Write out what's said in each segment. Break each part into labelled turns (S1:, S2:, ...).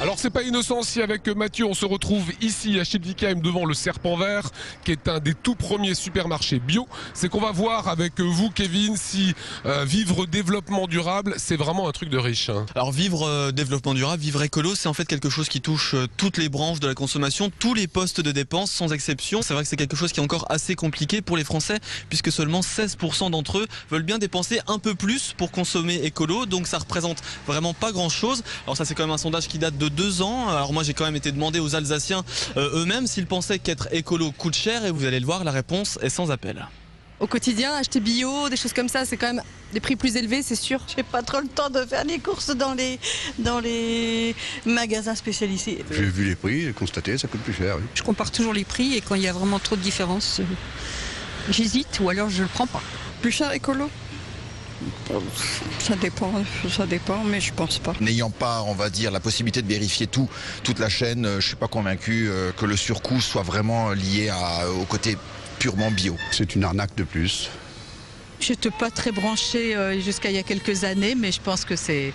S1: Alors c'est pas innocent si avec Mathieu on se retrouve ici à Schildikheim devant le Serpent Vert qui est un des tout premiers supermarchés bio. C'est qu'on va voir avec vous Kevin si vivre développement durable c'est vraiment un truc de riche.
S2: Alors vivre développement durable, vivre écolo, c'est en fait quelque chose qui touche toutes les branches de la consommation, tous les postes de dépenses sans exception. C'est vrai que c'est quelque chose qui est encore assez compliqué pour les Français puisque seulement 16% d'entre eux veulent bien dépenser un peu plus pour consommer écolo, donc ça représente vraiment pas grand chose. Alors ça c'est quand même un sondage qui date de 2 ans. Alors moi j'ai quand même été demandé aux Alsaciens eux-mêmes s'ils pensaient qu'être écolo coûte cher et vous allez le voir, la réponse est sans appel.
S3: Au quotidien, acheter bio, des choses comme ça, c'est quand même des prix plus élevés, c'est sûr.
S4: J'ai pas trop le temps de faire les courses dans les magasins spécialisés.
S5: J'ai vu les prix, j'ai constaté, ça coûte plus cher. Oui.
S6: Je compare toujours les prix et quand il y a vraiment trop de différence, j'hésite ou alors je le prends pas.
S3: Plus cher écolo?
S7: Ça dépend, mais je pense pas.
S8: N'ayant pas, on va dire, la possibilité de vérifier toute la chaîne, je suis pas convaincu que le surcoût soit vraiment lié au côté purement bio.
S5: C'est une arnaque de plus.
S4: Je n'étais pas très branchée jusqu'à il y a quelques années, mais je pense que c'est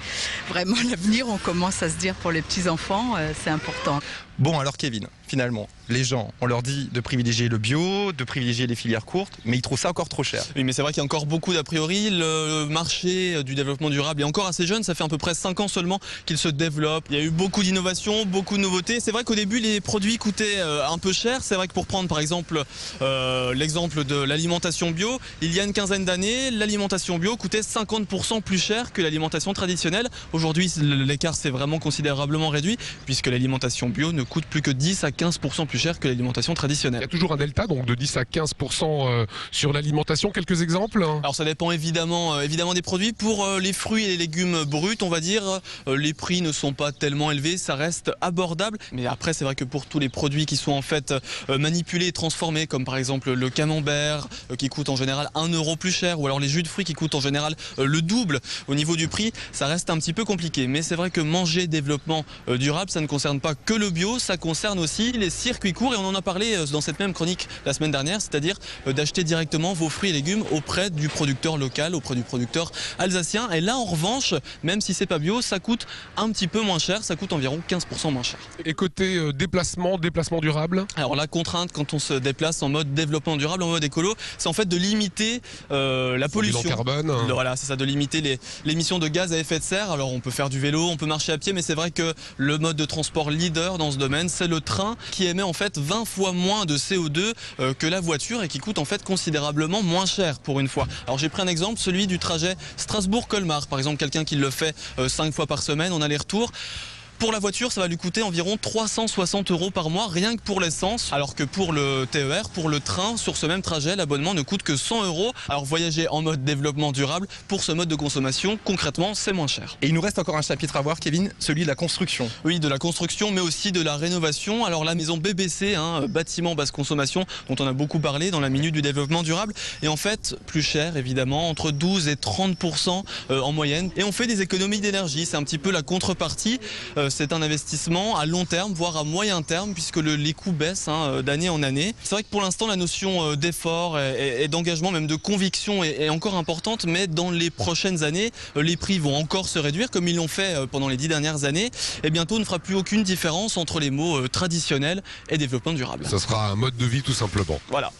S4: vraiment l'avenir. On commence à se dire pour les petits-enfants, c'est important.
S2: Bon alors Kevin, finalement, les gens, on leur dit de privilégier le bio, de privilégier les filières courtes, mais ils trouvent ça encore trop cher. Oui mais c'est vrai qu'il y a encore beaucoup d'a priori, le marché du développement durable est encore assez jeune, ça fait à peu près 5 ans seulement qu'il se développe. Il y a eu beaucoup d'innovations, beaucoup de nouveautés. C'est vrai qu'au début les produits coûtaient un peu cher, c'est vrai que pour prendre par exemple l'exemple de l'alimentation bio, il y a une quinzaine d'années, l'alimentation bio coûtait 50% plus cher que l'alimentation traditionnelle. Aujourd'hui l'écart s'est vraiment considérablement réduit puisque l'alimentation bio ne coûte plus que 10 à 15% plus cher que l'alimentation traditionnelle.
S1: Il y a toujours un delta donc de 10 à 15% sur l'alimentation. Quelques exemples?
S2: Alors ça dépend évidemment des produits. Pour les fruits et les légumes bruts, on va dire, les prix ne sont pas tellement élevés, ça reste abordable. Mais après c'est vrai que pour tous les produits qui sont en fait manipulés et transformés, comme par exemple le camembert qui coûte en général 1 euro plus cher, ou alors les jus de fruits qui coûtent en général le double au niveau du prix, ça reste un petit peu compliqué. Mais c'est vrai que manger développement durable, ça ne concerne pas que le bio, ça concerne aussi les circuits courts et on en a parlé dans cette même chronique la semaine dernière, c'est-à-dire d'acheter directement vos fruits et légumes auprès du producteur local, auprès du producteur alsacien. Et là en revanche, même si c'est pas bio, ça coûte un petit peu moins cher, ça coûte environ 15% moins cher.
S1: Et côté déplacement durable?
S2: Alors la contrainte quand on se déplace en mode développement durable, en mode écolo, c'est en fait de limiter la pollution.
S1: Bilan carbone.
S2: Voilà, c'est ça, de limiter les émissions de gaz à effet de serre. Alors on peut faire du vélo, on peut marcher à pied, mais c'est vrai que le mode de transport leader dans ce domaine, c'est le train qui émet en fait 20 fois moins de CO2 que la voiture et qui coûte en fait considérablement moins cher pour une fois. Alors j'ai pris un exemple, celui du trajet Strasbourg-Colmar. Par exemple, quelqu'un qui le fait 5 fois par semaine en aller-retour. Pour la voiture, ça va lui coûter environ 360 € par mois, rien que pour l'essence. Alors que pour le TER, pour le train, sur ce même trajet, l'abonnement ne coûte que 100 €. Alors voyager en mode développement durable, pour ce mode de consommation, concrètement, c'est moins cher.
S9: Et il nous reste encore un chapitre à voir, Kevin, celui de la construction.
S2: Oui, de la construction, mais aussi de la rénovation. Alors la maison BBC, bâtiment basse consommation, dont on a beaucoup parlé dans la minute du développement durable, est en fait plus cher, évidemment, entre 12 et 30% en moyenne. Et on fait des économies d'énergie, c'est un petit peu la contrepartie. C'est un investissement à long terme, voire à moyen terme, puisque les coûts baissent d'année en année. C'est vrai que pour l'instant, la notion d'effort et d'engagement, même de conviction, est encore importante, mais dans les prochaines années, les prix vont encore se réduire, comme ils l'ont fait pendant les 10 dernières années, et bientôt on ne fera plus aucune différence entre les mots traditionnels et développement durable.
S1: Ça sera un mode de vie tout simplement.
S2: Voilà.